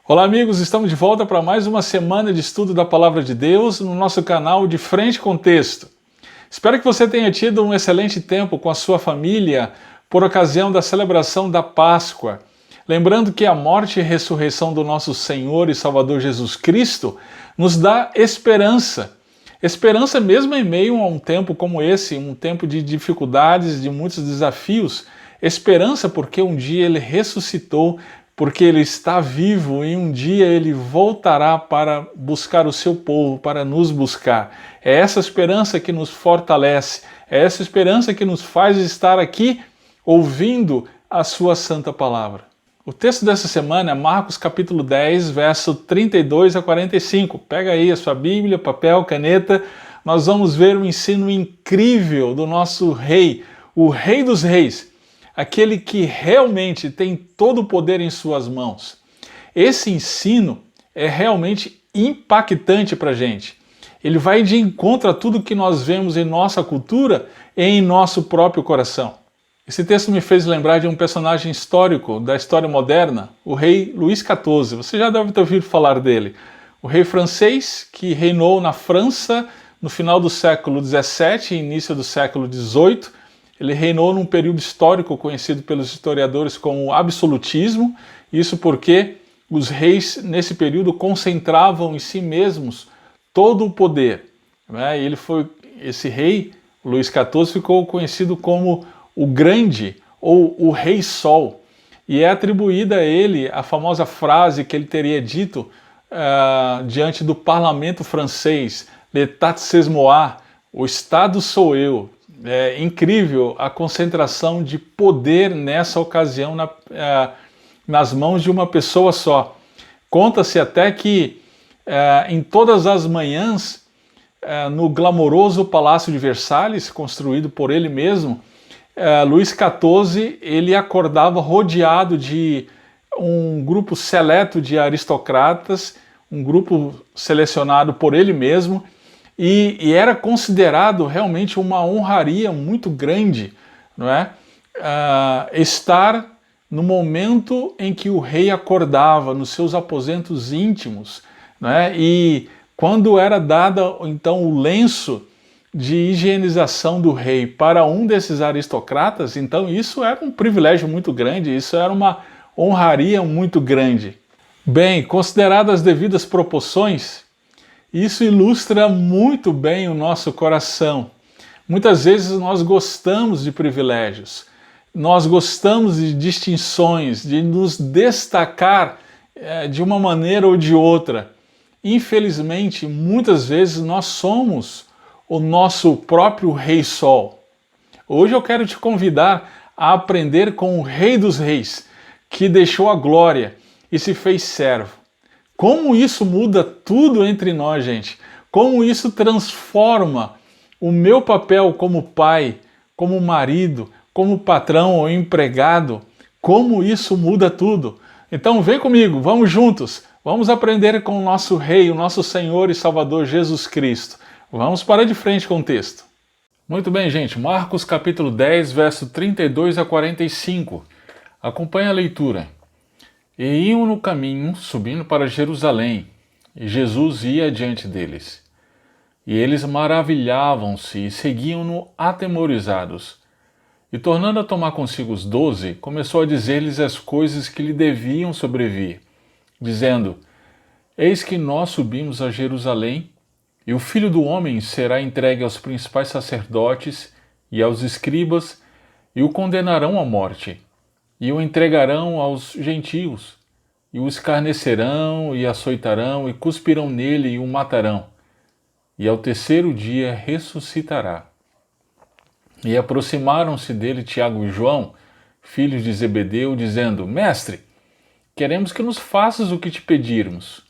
Olá amigos, estamos de volta para mais uma semana de estudo da Palavra de Deus no nosso canal De Frente com Texto. Espero que você tenha tido um excelente tempo com a sua família por ocasião da celebração da Páscoa. Lembrando que a morte e ressurreição do nosso Senhor e Salvador Jesus Cristo nos dá esperança. Esperança mesmo em meio a um tempo como esse, um tempo de dificuldades, de muitos desafios. Esperança porque um dia Ele ressuscitou, porque Ele está vivo e um dia Ele voltará para buscar o seu povo, para nos buscar. É essa esperança que nos fortalece, é essa esperança que nos faz estar aqui ouvindo a sua santa palavra. O texto dessa semana é Marcos capítulo 10, verso 32 a 45. Pega aí a sua Bíblia, papel, caneta. Nós vamos ver um ensino incrível do nosso Rei, o Rei dos Reis, aquele que realmente tem todo o poder em suas mãos. Esse ensino é realmente impactante para a gente. Ele vai de encontro a tudo que nós vemos em nossa cultura e em nosso próprio coração. Esse texto me fez lembrar de um personagem histórico da história moderna, o rei Luís XIV. Você já deve ter ouvido falar dele. O rei francês que reinou na França no final do século XVII e início do século XVIII. Ele reinou num período histórico conhecido pelos historiadores como absolutismo, isso porque os reis nesse período concentravam em si mesmos todo o poder. Né? Esse rei, Luís XIV, ficou conhecido como o Grande ou o Rei Sol, e é atribuída a ele a famosa frase que ele teria dito diante do parlamento francês, L'État c'est moi, o Estado sou eu. É incrível a concentração de poder nessa ocasião nas mãos de uma pessoa só. Conta-se até que em todas as manhãs, no glamouroso Palácio de Versalhes, construído por ele mesmo, Luís XIV ele acordava rodeado de um grupo seleto de aristocratas, um grupo selecionado por ele mesmo, e era considerado realmente uma honraria muito grande, não é? Estar no momento em que o rei acordava, nos seus aposentos íntimos, não é? E quando era dada então o lenço de higienização do rei para um desses aristocratas, então isso era um privilégio muito grande, isso era uma honraria muito grande. Bem, consideradas as devidas proporções, isso ilustra muito bem o nosso coração. Muitas vezes nós gostamos de privilégios, nós gostamos de distinções, de nos destacar de uma maneira ou de outra. Infelizmente, muitas vezes nós somos o nosso próprio Rei Sol. Hoje eu quero te convidar a aprender com o Rei dos Reis, que deixou a glória e se fez servo. Como isso muda tudo entre nós, gente. Como isso transforma o meu papel como pai, como marido, como patrão ou empregado. Como isso muda tudo. Então vem comigo, vamos juntos. Vamos aprender com o nosso Rei, o nosso Senhor e Salvador Jesus Cristo. Vamos para de frente com o texto. Muito bem, gente. Marcos capítulo 10, verso 32 a 45. Acompanhe a leitura. E iam no caminho, subindo para Jerusalém, e Jesus ia diante deles. E eles maravilhavam-se e seguiam-no atemorizados. E tornando a tomar consigo os 12, começou a dizer-lhes as coisas que lhe deviam sobrevir, dizendo: Eis que nós subimos a Jerusalém, e o Filho do Homem será entregue aos principais sacerdotes e aos escribas, e o condenarão à morte, e o entregarão aos gentios, e o escarnecerão, e açoitarão, e cuspirão nele, e o matarão. E ao terceiro dia ressuscitará. E aproximaram-se dele Tiago e João, filhos de Zebedeu, dizendo: Mestre, queremos que nos faças o que te pedirmos.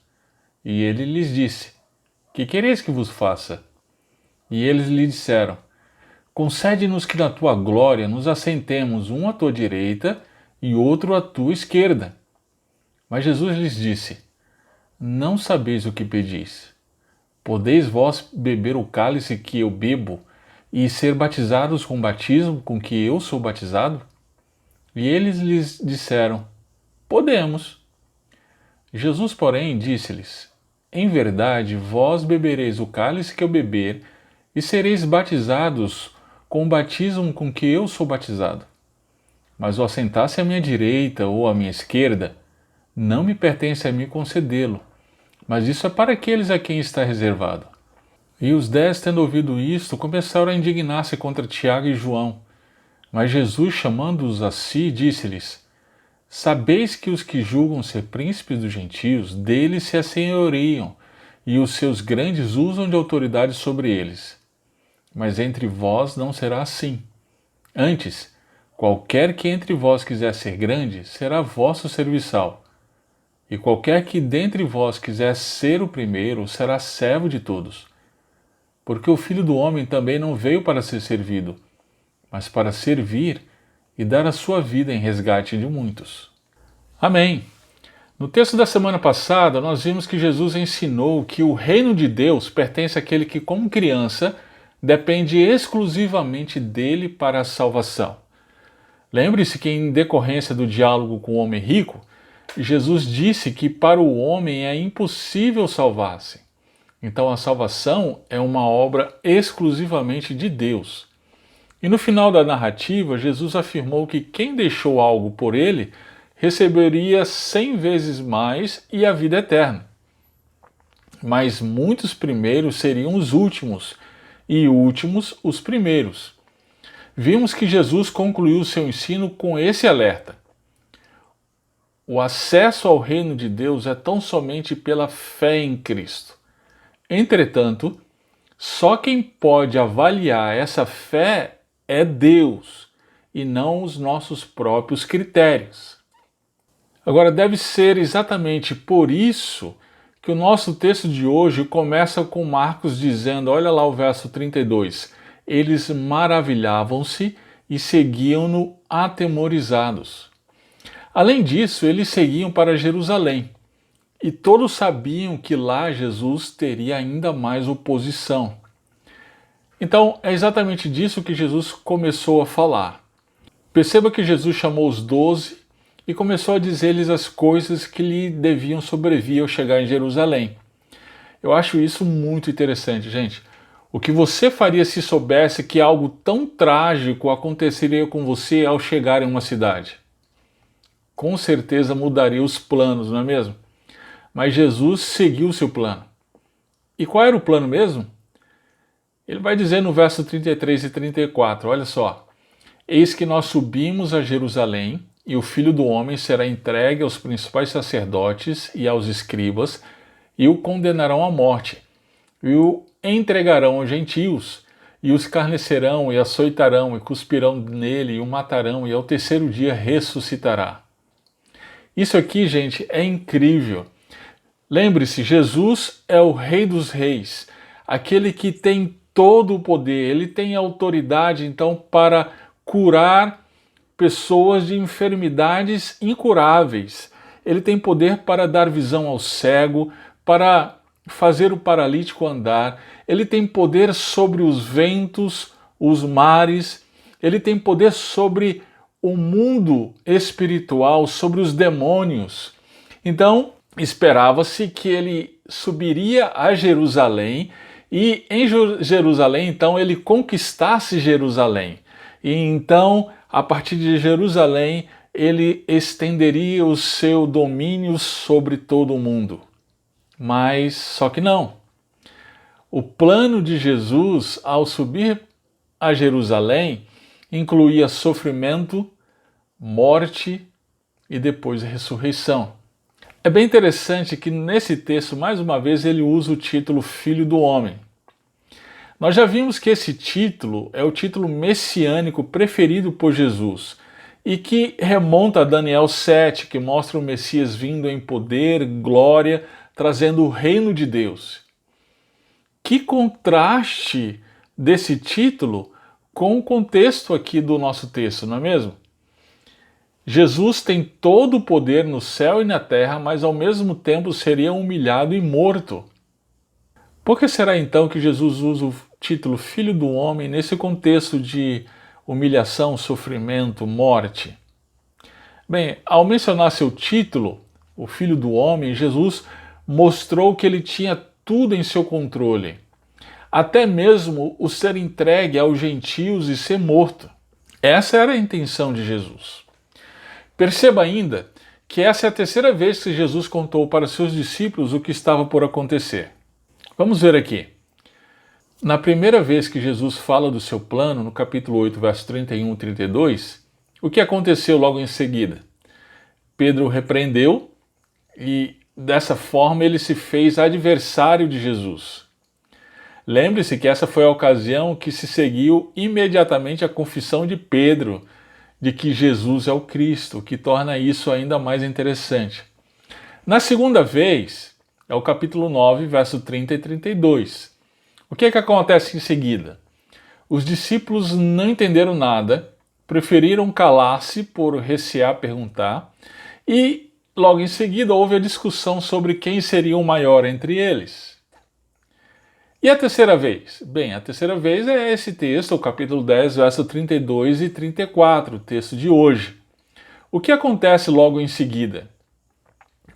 E ele lhes disse: Que quereis que vos faça? E eles lhe disseram: Concede-nos que na tua glória nos assentemos um à tua direita e outro à tua esquerda. Mas Jesus lhes disse: Não sabeis o que pedis. Podeis vós beber o cálice que eu bebo e ser batizados com o batismo com que eu sou batizado? E eles lhes disseram: Podemos. Jesus, porém, disse-lhes: Em verdade, vós bebereis o cálice que eu beber, e sereis batizados com o batismo com que eu sou batizado. Mas o assentar-se à minha direita ou à minha esquerda, não me pertence a mim concedê-lo, mas isso é para aqueles a quem está reservado. E os 10, tendo ouvido isto, começaram a indignar-se contra Tiago e João. Mas Jesus, chamando-os a si, disse-lhes: Sabeis que os que julgam ser príncipes dos gentios, deles se assenhoriam, e os seus grandes usam de autoridade sobre eles. Mas entre vós não será assim. Antes, qualquer que entre vós quiser ser grande, será vosso serviçal. E qualquer que dentre vós quiser ser o primeiro, será servo de todos. Porque o Filho do Homem também não veio para ser servido, mas para servir e dar a sua vida em resgate de muitos. Amém. No texto da semana passada, nós vimos que Jesus ensinou que o reino de Deus pertence àquele que, como criança, depende exclusivamente dele para a salvação. Lembre-se que, em decorrência do diálogo com o homem rico, Jesus disse que para o homem é impossível salvar-se. Então a salvação é uma obra exclusivamente de Deus. E no final da narrativa, Jesus afirmou que quem deixou algo por ele receberia 100 vezes mais e a vida eterna. Mas muitos primeiros seriam os últimos, e últimos os primeiros. Vimos que Jesus concluiu seu ensino com esse alerta: o acesso ao reino de Deus é tão somente pela fé em Cristo. Entretanto, só quem pode avaliar essa fé é Deus, e não os nossos próprios critérios. Agora, deve ser exatamente por isso que o nosso texto de hoje começa com Marcos dizendo, olha lá o verso 32, eles maravilhavam-se e seguiam-no atemorizados. Além disso, eles seguiam para Jerusalém, e todos sabiam que lá Jesus teria ainda mais oposição. Então, é exatamente disso que Jesus começou a falar. Perceba que Jesus chamou os 12 e começou a dizer-lhes as coisas que lhe deviam sobrevir ao chegar em Jerusalém. Eu acho isso muito interessante, gente. O que você faria se soubesse que algo tão trágico aconteceria com você ao chegar em uma cidade? Com certeza mudaria os planos, não é mesmo? Mas Jesus seguiu o seu plano. E qual era o plano mesmo? Ele vai dizer no verso 33 e 34, olha só. Eis que nós subimos a Jerusalém, e o Filho do Homem será entregue aos principais sacerdotes e aos escribas, e o condenarão à morte, e o entregarão aos gentios, e os escarnecerão, e açoitarão, e cuspirão nele, e o matarão, e ao terceiro dia ressuscitará. Isso aqui, gente, é incrível. Lembre-se, Jesus é o Rei dos Reis, aquele que tem todo o poder, ele tem autoridade, então, para curar pessoas de enfermidades incuráveis. Ele tem poder para dar visão ao cego, para fazer o paralítico andar. Ele tem poder sobre os ventos, os mares. Ele tem poder sobre o mundo espiritual, sobre os demônios. Então, esperava-se que ele subiria a Jerusalém e em Jerusalém, então, ele conquistasse Jerusalém. E então, a partir de Jerusalém, ele estenderia o seu domínio sobre todo o mundo. Mas só que não. O plano de Jesus, ao subir a Jerusalém, incluía sofrimento, morte e depois ressurreição. É bem interessante que nesse texto, mais uma vez, ele usa o título Filho do Homem. Nós já vimos que esse título é o título messiânico preferido por Jesus e que remonta a Daniel 7, que mostra o Messias vindo em poder, glória, trazendo o reino de Deus. Que contraste desse título com o contexto aqui do nosso texto, não é mesmo? Jesus tem todo o poder no céu e na terra, mas ao mesmo tempo seria humilhado e morto. Por que será então que Jesus usa o título Filho do Homem nesse contexto de humilhação, sofrimento, morte? Bem, ao mencionar seu título, o Filho do Homem, Jesus mostrou que ele tinha tudo em seu controle, até mesmo o ser entregue aos gentios e ser morto. Essa era a intenção de Jesus. Perceba ainda que essa é a terceira vez que Jesus contou para seus discípulos o que estava por acontecer. Vamos ver aqui. Na primeira vez que Jesus fala do seu plano, no capítulo 8, verso 31 e 32, o que aconteceu logo em seguida? Pedro repreendeu e, dessa forma, ele se fez adversário de Jesus. Lembre-se que essa foi a ocasião que se seguiu imediatamente a confissão de Pedro de que Jesus é o Cristo, o que torna isso ainda mais interessante. Na segunda vez, é o capítulo 9, verso 30 e 32. O que é que acontece em seguida? Os discípulos não entenderam nada, preferiram calar-se por recear perguntar, e logo em seguida houve a discussão sobre quem seria o maior entre eles. E a terceira vez? Bem, a terceira vez é esse texto, o capítulo 10, verso 32 e 34, o texto de hoje. O que acontece logo em seguida?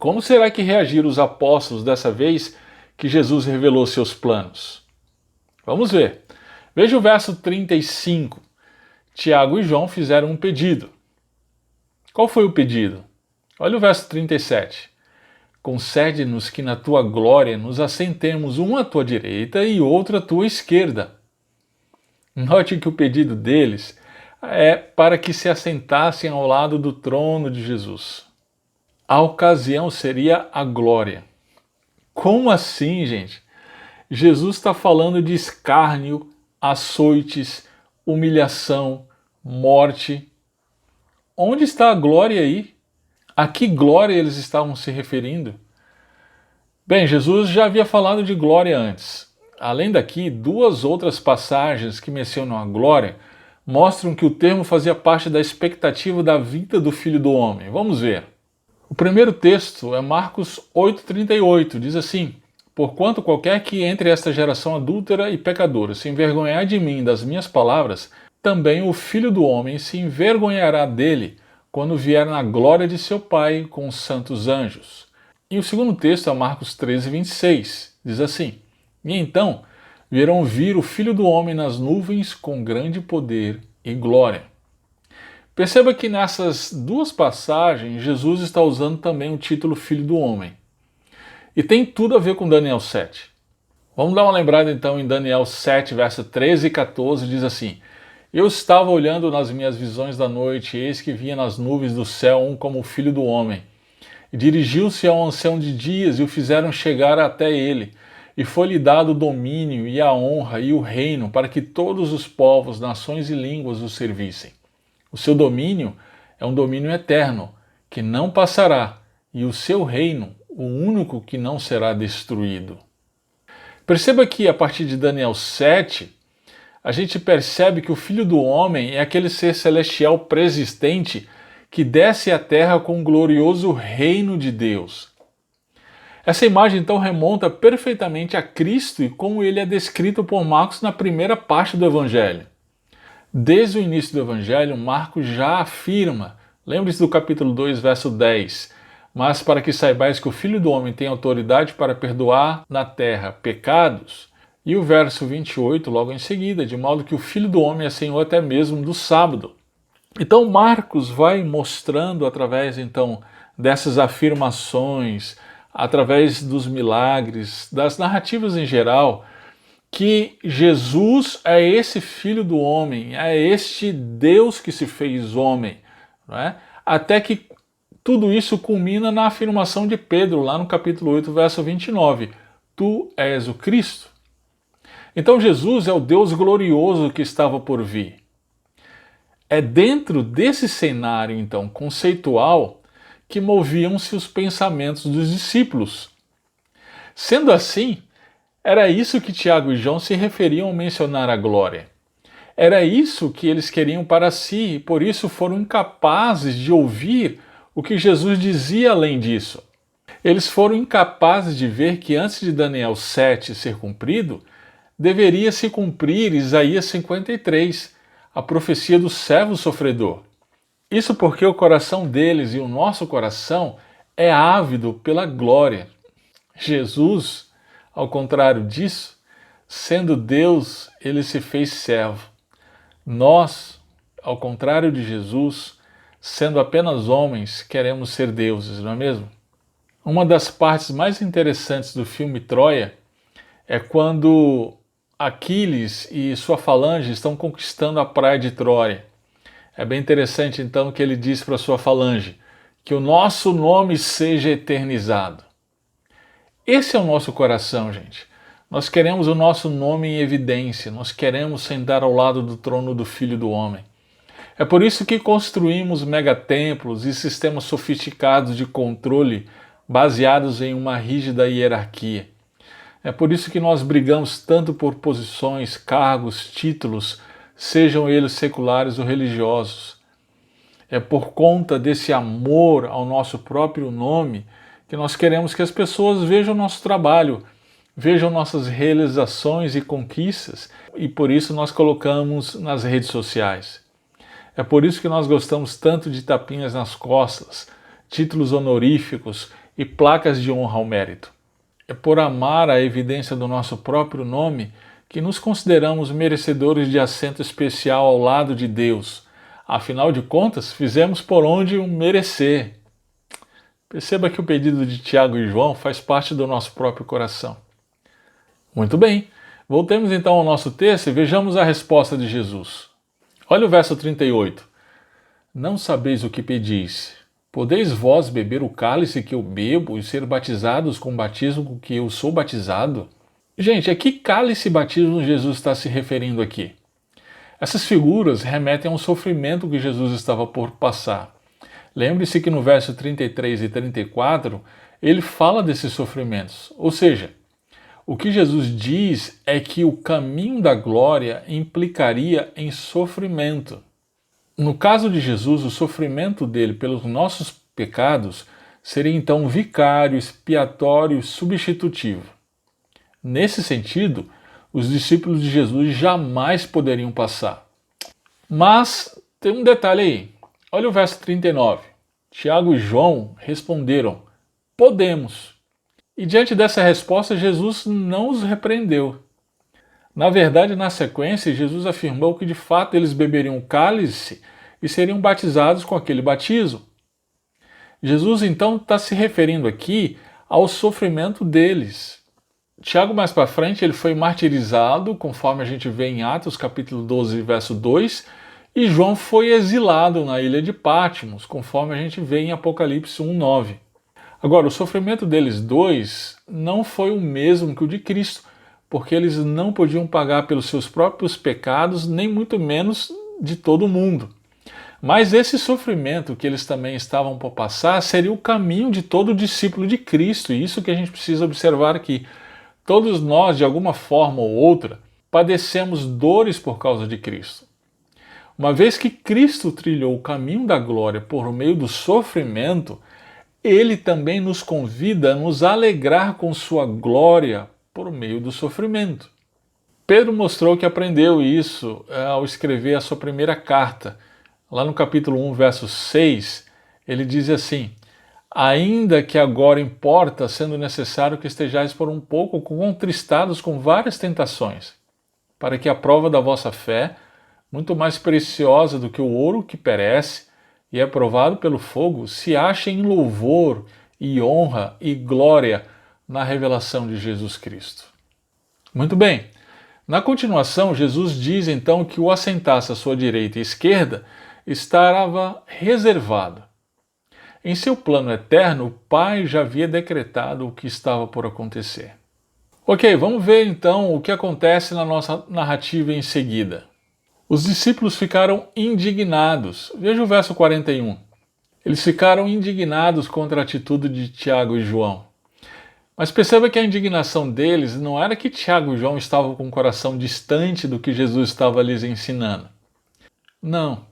Como será que reagiram os apóstolos dessa vez que Jesus revelou seus planos? Vamos ver. Veja o verso 35. Tiago e João fizeram um pedido. Qual foi o pedido? Olha o verso 37. Concede-nos que na tua glória nos assentemos um à tua direita e outro à tua esquerda. Note que o pedido deles é para que se assentassem ao lado do trono de Jesus. A ocasião seria a glória. Como assim, gente? Jesus está falando de escárnio, açoites, humilhação, morte. Onde está a glória aí? A que glória eles estavam se referindo? Bem, Jesus já havia falado de glória antes. Além daqui, duas outras passagens que mencionam a glória mostram que o termo fazia parte da expectativa da vinda do Filho do Homem. Vamos ver. O primeiro texto é Marcos 8,38, diz assim: Porquanto qualquer que entre esta geração adúltera e pecadora se envergonhar de mim e das minhas palavras, também o Filho do Homem se envergonhará dele, quando vier na glória de seu Pai com os santos anjos. E o segundo texto é Marcos 13,26, diz assim: E então verão vir o Filho do Homem nas nuvens com grande poder e glória. Perceba que nessas duas passagens, Jesus está usando também o título Filho do Homem. E tem tudo a ver com Daniel 7. Vamos dar uma lembrada então em Daniel 7, verso 13 e 14, diz assim: Eu estava olhando nas minhas visões da noite, e eis que vinha nas nuvens do céu um como o Filho do Homem. E dirigiu-se ao ancião de dias e o fizeram chegar até ele. E foi-lhe dado o domínio e a honra e o reino para que todos os povos, nações e línguas o servissem. O seu domínio é um domínio eterno, que não passará, e o seu reino, o único que não será destruído. Perceba que a partir de Daniel 7, a gente percebe que o Filho do Homem é aquele ser celestial preexistente que desce à terra com o glorioso reino de Deus. Essa imagem então remonta perfeitamente a Cristo e como ele é descrito por Marcos na primeira parte do Evangelho. Desde o início do Evangelho, Marcos já afirma, lembre-se do capítulo 2, verso 10, mas para que saibais que o Filho do Homem tem autoridade para perdoar na terra pecados, e o verso 28 logo em seguida, de modo que o Filho do Homem é Senhor até mesmo do sábado. Então Marcos vai mostrando através então dessas afirmações, através dos milagres, das narrativas em geral, que Jesus é esse Filho do Homem, é este Deus que se fez homem, não é? Até que tudo isso culmina na afirmação de Pedro, lá no capítulo 8, verso 29, Tu és o Cristo. Então Jesus é o Deus glorioso que estava por vir. É dentro desse cenário, então, conceitual, que moviam-se os pensamentos dos discípulos. Sendo assim, era isso que Tiago e João se referiam ao mencionar a glória. Era isso que eles queriam para si, e por isso foram incapazes de ouvir o que Jesus dizia além disso. Eles foram incapazes de ver que antes de Daniel 7 ser cumprido, deveria se cumprir Isaías 53, a profecia do servo sofredor. Isso porque o coração deles e o nosso coração é ávido pela glória. Jesus, ao contrário disso, sendo Deus, ele se fez servo. Nós, ao contrário de Jesus, sendo apenas homens, queremos ser deuses, não é mesmo? Uma das partes mais interessantes do filme Troia é quando Aquiles e sua falange estão conquistando a praia de Troia. É bem interessante então que ele diz para sua falange que o nosso nome seja eternizado. Esse é o nosso coração, gente. Nós queremos o nosso nome em evidência, nós queremos sentar ao lado do trono do Filho do Homem. É por isso que construímos megatemplos e sistemas sofisticados de controle baseados em uma rígida hierarquia. É por isso que nós brigamos tanto por posições, cargos, títulos, sejam eles seculares ou religiosos. É por conta desse amor ao nosso próprio nome que nós queremos que as pessoas vejam o nosso trabalho, vejam nossas realizações e conquistas, e por isso nós colocamos nas redes sociais. É por isso que nós gostamos tanto de tapinhas nas costas, títulos honoríficos e placas de honra ao mérito. É por amar a evidência do nosso próprio nome que nos consideramos merecedores de assento especial ao lado de Deus. Afinal de contas, fizemos por onde o merecer. Perceba que o pedido de Tiago e João faz parte do nosso próprio coração. Muito bem, voltemos então ao nosso texto e vejamos a resposta de Jesus. Olha o verso 38. Não sabeis o que pedis. Podeis vós beber o cálice que eu bebo e ser batizados com o batismo com que eu sou batizado? Gente, a que cálice e batismo Jesus está se referindo aqui? Essas figuras remetem a um sofrimento que Jesus estava por passar. Lembre-se que no verso 33 e 34, ele fala desses sofrimentos. Ou seja, o que Jesus diz é que o caminho da glória implicaria em sofrimento. No caso de Jesus, o sofrimento dele pelos nossos pecados seria então vicário, expiatório e substitutivo. Nesse sentido, os discípulos de Jesus jamais poderiam passar. Mas tem um detalhe aí. Olha o verso 39. Tiago e João responderam: podemos. E diante dessa resposta, Jesus não os repreendeu. Na verdade, na sequência, Jesus afirmou que de fato eles beberiam o cálice e seriam batizados com aquele batismo. Jesus então está se referindo aqui ao sofrimento deles. Tiago, mais para frente, ele foi martirizado, conforme a gente vê em Atos capítulo 12, verso 2, e João foi exilado na ilha de Patmos, conforme a gente vê em Apocalipse 1, 9. Agora, o sofrimento deles dois não foi o mesmo que o de Cristo, porque eles não podiam pagar pelos seus próprios pecados, nem muito menos de todo mundo. Mas esse sofrimento que eles também estavam por passar seria o caminho de todo discípulo de Cristo, e isso que a gente precisa observar aqui. Todos nós, de alguma forma ou outra, padecemos dores por causa de Cristo. Uma vez que Cristo trilhou o caminho da glória por meio do sofrimento, ele também nos convida a nos alegrar com sua glória por meio do sofrimento. Pedro mostrou que aprendeu isso ao escrever a sua primeira carta. Lá no capítulo 1, verso 6, ele diz assim: ainda que agora importa, sendo necessário que estejais por um pouco contristados com várias tentações, para que a prova da vossa fé, muito mais preciosa do que o ouro que perece e é provado pelo fogo, se ache em louvor e honra e glória na revelação de Jesus Cristo. Muito bem. Na continuação, Jesus diz então que o assentasse à sua direita e esquerda estava reservado. Em seu plano eterno, o Pai já havia decretado o que estava por acontecer. Ok, vamos ver então o que acontece na nossa narrativa em seguida. Os discípulos ficaram indignados. Veja o verso 41. Eles ficaram indignados contra a atitude de Tiago e João. Mas perceba que a indignação deles não era que Tiago e João estavam com o coração distante do que Jesus estava lhes ensinando. Não.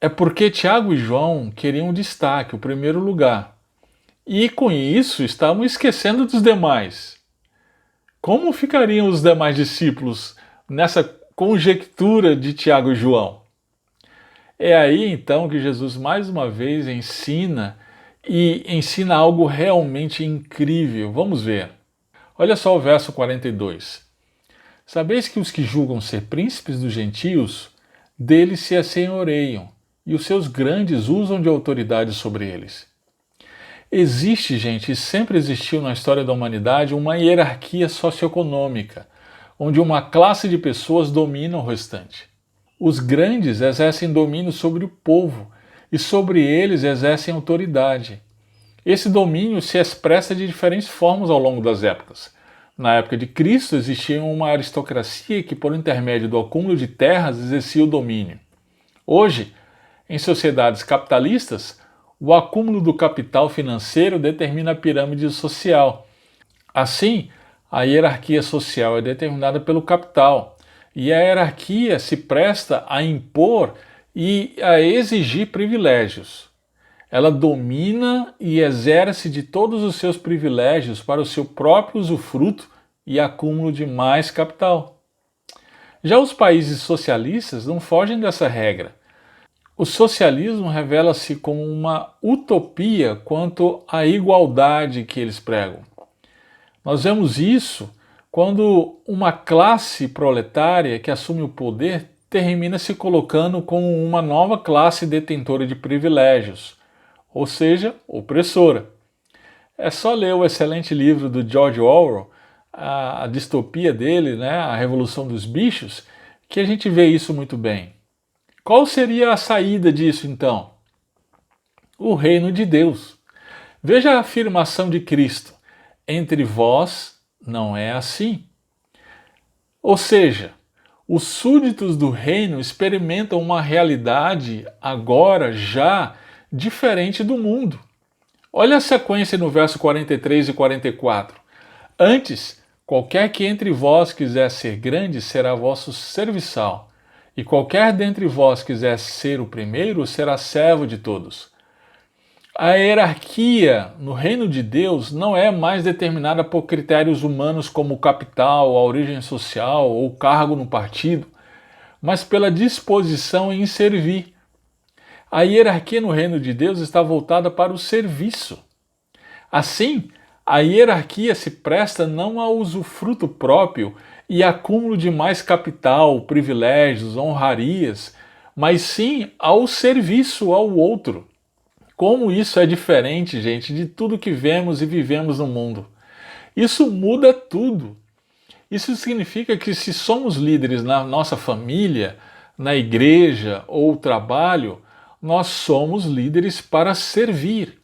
É porque Tiago e João queriam o destaque, o primeiro lugar. E com isso estavam esquecendo dos demais. Como ficariam os demais discípulos nessa conjectura de Tiago e João? É aí então que Jesus mais uma vez ensina e ensina algo realmente incrível. Vamos ver. Olha só o verso 42. Sabeis que os que julgam ser príncipes dos gentios, deles se assenhoreiam, e os seus grandes usam de autoridade sobre eles. Existe, gente, e sempre existiu na história da humanidade uma hierarquia socioeconômica, onde uma classe de pessoas domina o restante. Os grandes exercem domínio sobre o povo, e sobre eles exercem autoridade. Esse domínio se expressa de diferentes formas ao longo das épocas. Na época de Cristo existia uma aristocracia que, por intermédio do acúmulo de terras, exercia o domínio. Hoje, em sociedades capitalistas, o acúmulo do capital financeiro determina a pirâmide social. Assim, a hierarquia social é determinada pelo capital, e a hierarquia se presta a impor e a exigir privilégios. Ela domina e exerce de todos os seus privilégios para o seu próprio usufruto e acúmulo de mais capital. Já os países socialistas não fogem dessa regra. O socialismo revela-se como uma utopia quanto à igualdade que eles pregam. Nós vemos isso quando uma classe proletária que assume o poder termina se colocando como uma nova classe detentora de privilégios, ou seja, opressora. É só ler o excelente livro do George Orwell, a distopia dele, né, A Revolução dos Bichos, que a gente vê isso muito bem. Qual seria a saída disso, então? O reino de Deus. Veja a afirmação de Cristo: entre vós não é assim. Ou seja, os súditos do reino experimentam uma realidade agora já diferente do mundo. Olha a sequência no verso 43 e 44. Antes, qualquer que entre vós quiser ser grande será vosso serviçal, e qualquer dentre vós quiser ser o primeiro será servo de todos. A hierarquia no reino de Deus não é mais determinada por critérios humanos como o capital, a origem social ou o cargo no partido, mas pela disposição em servir. A hierarquia no reino de Deus está voltada para o serviço. Assim, a hierarquia se presta não ao usufruto próprio e acúmulo de mais capital, privilégios, honrarias, mas sim ao serviço ao outro. Como isso é diferente, gente, de tudo que vemos e vivemos no mundo. Isso muda tudo. Isso significa que se somos líderes na nossa família, na igreja ou trabalho, nós somos líderes para servir.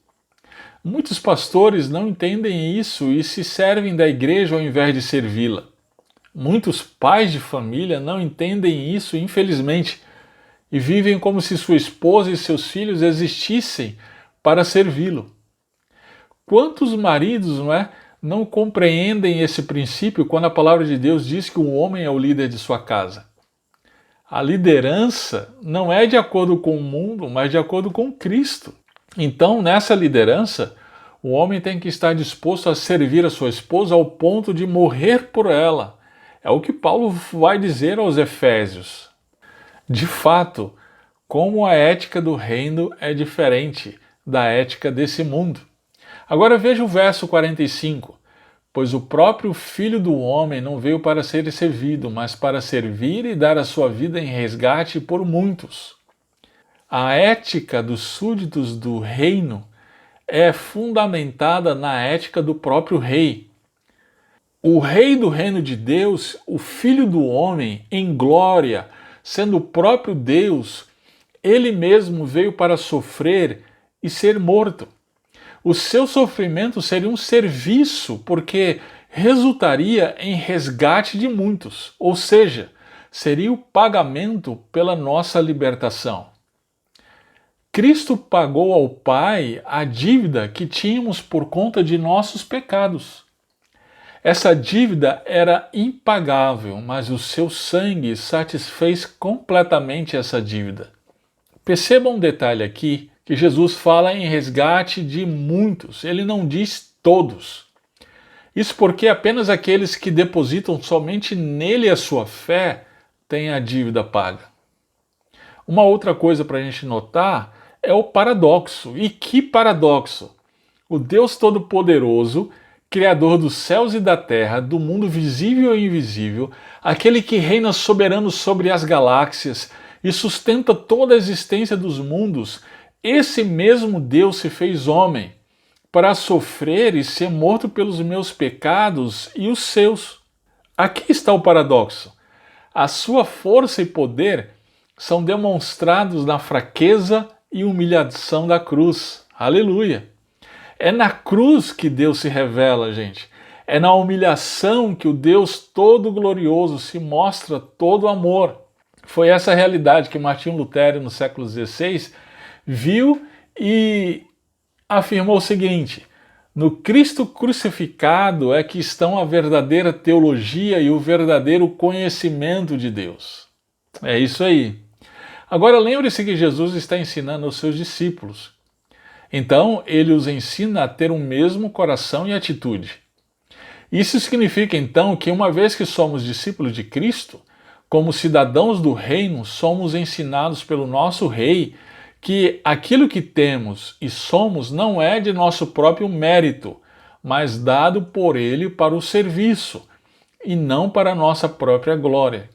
Muitos pastores não entendem isso e se servem da igreja ao invés de servi-la. Muitos pais de família não entendem isso, infelizmente, e vivem como se sua esposa e seus filhos existissem para servi-lo. Quantos maridos, não compreendem esse princípio quando a palavra de Deus diz que um homem é o líder de sua casa? A liderança não é de acordo com o mundo, mas de acordo com Cristo. Então, nessa liderança, o homem tem que estar disposto a servir a sua esposa ao ponto de morrer por ela. É o que Paulo vai dizer aos Efésios. De fato, como a ética do reino é diferente da ética desse mundo. Agora veja o verso 45. Pois o próprio Filho do Homem não veio para ser servido, mas para servir e dar a sua vida em resgate por muitos. A ética dos súditos do reino é fundamentada na ética do próprio rei. O rei do reino de Deus, o Filho do Homem, em glória, sendo o próprio Deus, ele mesmo veio para sofrer e ser morto. O seu sofrimento seria um serviço, porque resultaria em resgate de muitos, ou seja, seria o pagamento pela nossa libertação. Cristo pagou ao Pai a dívida que tínhamos por conta de nossos pecados. Essa dívida era impagável, mas o seu sangue satisfez completamente essa dívida. Perceba um detalhe aqui, que Jesus fala em resgate de muitos, ele não diz todos. Isso porque apenas aqueles que depositam somente nele a sua fé têm a dívida paga. Uma outra coisa para a gente notar é o paradoxo. E que paradoxo! O Deus Todo-Poderoso, Criador dos céus e da terra, do mundo visível e invisível, aquele que reina soberano sobre as galáxias e sustenta toda a existência dos mundos, esse mesmo Deus se fez homem para sofrer e ser morto pelos meus pecados e os seus. Aqui está o paradoxo. A sua força e poder são demonstrados na fraqueza e humilhação da cruz. Aleluia! É na cruz que Deus se revela, gente. É na humilhação que o Deus todo-glorioso se mostra todo amor. Foi essa realidade que Martinho Lutero, no século XVI, viu e afirmou o seguinte: no Cristo crucificado é que estão a verdadeira teologia e o verdadeiro conhecimento de Deus. É isso aí. Agora lembre-se que Jesus está ensinando aos seus discípulos. Então, ele os ensina a ter o mesmo coração e atitude. Isso significa, então, que uma vez que somos discípulos de Cristo, como cidadãos do reino, somos ensinados pelo nosso Rei que aquilo que temos e somos não é de nosso próprio mérito, mas dado por Ele para o serviço, e não para a nossa própria glória.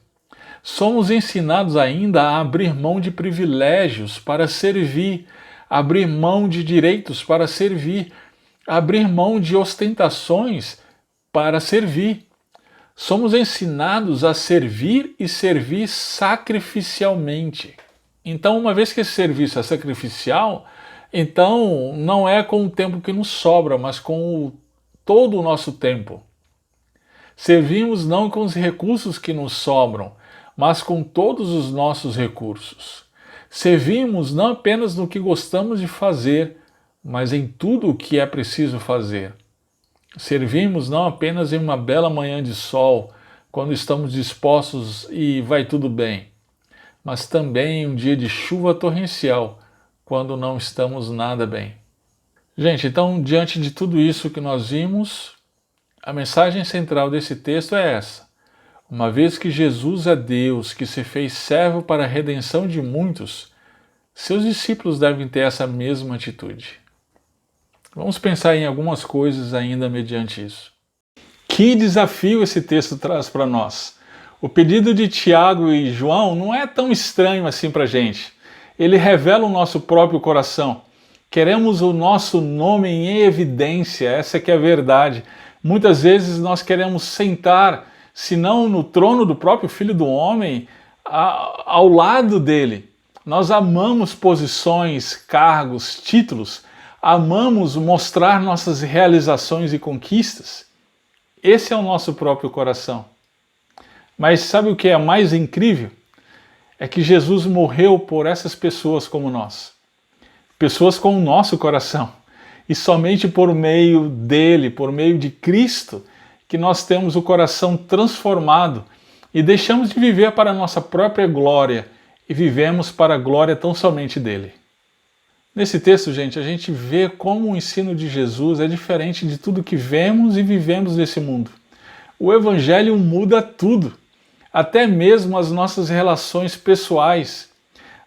Somos ensinados ainda a abrir mão de privilégios para servir, abrir mão de direitos para servir, abrir mão de ostentações para servir. Somos ensinados a servir e servir sacrificialmente. Então, uma vez que esse serviço é sacrificial, então não é com o tempo que nos sobra, mas com todo o nosso tempo. Servimos não com os recursos que nos sobram, mas com todos os nossos recursos. Servimos não apenas no que gostamos de fazer, mas em tudo o que é preciso fazer. Servimos não apenas em uma bela manhã de sol, quando estamos dispostos e vai tudo bem, mas também em um dia de chuva torrencial, quando não estamos nada bem. Gente, então, diante de tudo isso que nós vimos, a mensagem central desse texto é essa. Uma vez que Jesus é Deus, que se fez servo para a redenção de muitos, seus discípulos devem ter essa mesma atitude. Vamos pensar em algumas coisas ainda mediante isso. Que desafio esse texto traz para nós! O pedido de Tiago e João não é tão estranho assim para a gente. Ele revela o nosso próprio coração. Queremos o nosso nome em evidência, essa que é a verdade. Muitas vezes nós queremos sentar, se não no trono do próprio Filho do Homem, ao lado dele. Nós amamos posições, cargos, títulos, amamos mostrar nossas realizações e conquistas. Esse é o nosso próprio coração. Mas sabe o que é mais incrível? É que Jesus morreu por essas pessoas como nós. Pessoas com o nosso coração. E somente por meio dele, por meio de Cristo, que nós temos o coração transformado e deixamos de viver para a nossa própria glória e vivemos para a glória tão somente dele. Nesse texto, gente, a gente vê como o ensino de Jesus é diferente de tudo que vemos e vivemos nesse mundo. O Evangelho muda tudo, até mesmo as nossas relações pessoais.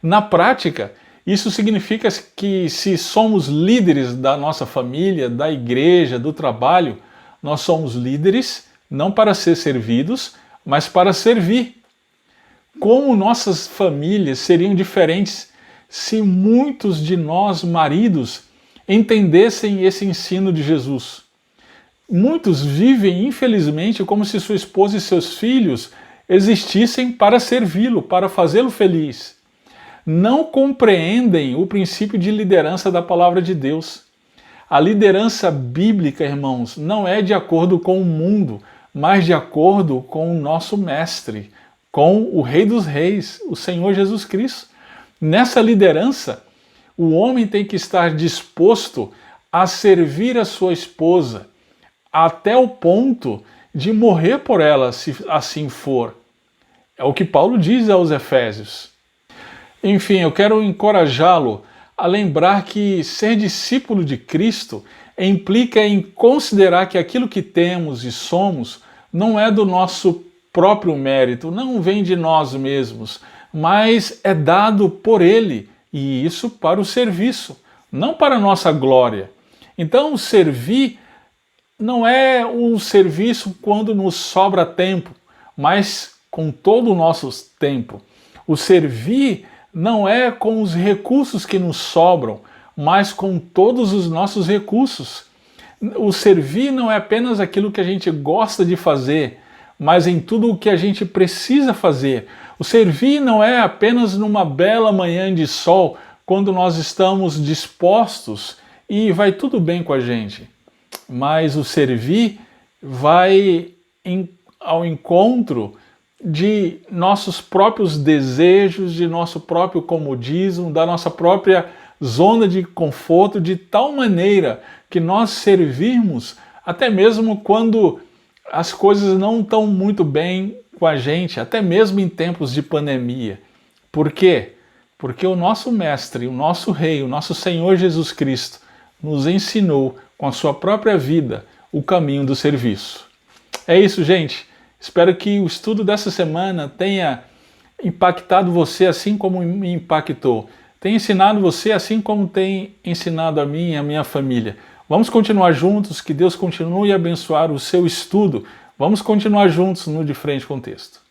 Na prática, isso significa que se somos líderes da nossa família, da igreja, do trabalho, nós somos líderes não para ser servidos, mas para servir. Como nossas famílias seriam diferentes se muitos de nós, maridos, entendessem esse ensino de Jesus? Muitos vivem, infelizmente, como se sua esposa e seus filhos existissem para servi-lo, para fazê-lo feliz. Não compreendem o princípio de liderança da palavra de Deus. A liderança bíblica, irmãos, não é de acordo com o mundo, mas de acordo com o nosso mestre, com o Rei dos Reis, o Senhor Jesus Cristo. Nessa liderança, o homem tem que estar disposto a servir a sua esposa, até o ponto de morrer por ela, se assim for. É o que Paulo diz aos Efésios. Enfim, eu quero encorajá-lo a lembrar que ser discípulo de Cristo implica em considerar que aquilo que temos e somos não é do nosso próprio mérito, não vem de nós mesmos, mas é dado por Ele e isso para o serviço, não para a nossa glória. Então, servir não é um serviço quando nos sobra tempo, mas com todo o nosso tempo. O servir não é com os recursos que nos sobram, mas com todos os nossos recursos. O servir não é apenas aquilo que a gente gosta de fazer, mas em tudo o que a gente precisa fazer. O servir não é apenas numa bela manhã de sol, quando nós estamos dispostos e vai tudo bem com a gente. Mas o servir vai ao encontro de nossos próprios desejos, de nosso próprio comodismo, da nossa própria zona de conforto, de tal maneira que nós servirmos até mesmo quando as coisas não estão muito bem com a gente, até mesmo em tempos de pandemia. Por quê? Porque o nosso Mestre, o nosso Rei, o nosso Senhor Jesus Cristo nos ensinou com a sua própria vida o caminho do serviço. É isso, gente. Espero que o estudo dessa semana tenha impactado você assim como me impactou. Tenha ensinado você assim como tem ensinado a mim e a minha família. Vamos continuar juntos, que Deus continue a abençoar o seu estudo. Vamos continuar juntos no De Frente com Texto.